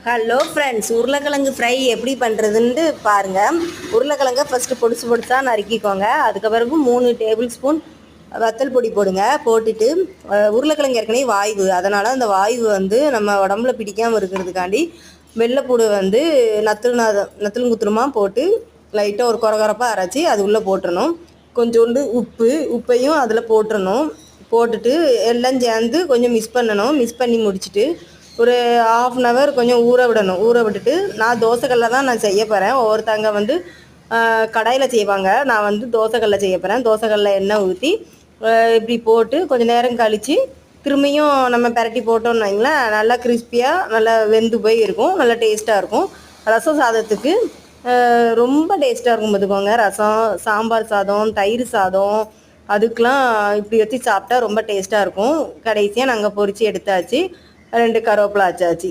Hello friends, உருளைக்கிழங்கு fry எப்படி பண்ணுறதுன்ட்டு பாருங்கள். உருளைக்கிழங்கை ஃபஸ்ட்டு பொடிசு பொடிசாக நறுக்கிக்கோங்க. அதுக்கு பிறகு 3 டேபிள் ஸ்பூன் வத்தல் பொடி போடுங்க. போட்டுட்டு உருளைக்கிழங்கு ஏற்கனவே வாய்வு, அதனால் அந்த வாய்வு வந்து நம்ம உடம்புல பிடிக்காமல் இருக்கிறதுக்காண்டி வெள்ளைப்பூடு வந்து நத்துலும் குத்துருமா போட்டு லைட்டாக ஒரு குறப்பாக அரைச்சி அது உள்ளே போட்டுடணும். கொஞ்சோண்டு உப்பையும் அதில் போட்டுடணும். போட்டுட்டு எல்லாம் சேர்ந்து கொஞ்சம் மிக்ஸ் பண்ணணும். மிக்ஸ் பண்ணி முடிச்சுட்டு ஒரு 1/2 hour கொஞ்சம் ஊற விடணும். ஊற விட்டுட்டு நான் தோசைக்கல்ல தான் நான் செய்ய போகிறேன். ஒவ்வொருத்தங்க வந்து கடாயில் செய்வாங்க. நான் வந்து தோசைக்கல்ல செய்ய போகிறேன். தோசைக்கல்ல எண்ணெய் ஊற்றி இப்படி போட்டு கொஞ்சம் நேரம் கழித்து திரும்பியும் நம்ம பரட்டி போட்டோம்னு வைங்களேன், நல்லா கிறிஸ்பியாக நல்லா வெந்து போய் இருக்கும். நல்லா டேஸ்ட்டாக இருக்கும். ரசம் சாதத்துக்கு ரொம்ப டேஸ்ட்டாக இருக்கும் பார்த்துக்கோங்க. ரசம், சாம்பார் சாதம், தயிர் சாதம், அதுக்கெலாம் இப்படி வச்சு சாப்பிட்டா ரொம்ப டேஸ்ட்டாக இருக்கும். கடைசியாக நாங்கள் பொரித்து எடுத்தாச்சு. 2 கருவேப்பிலை ஆச்சாச்சு.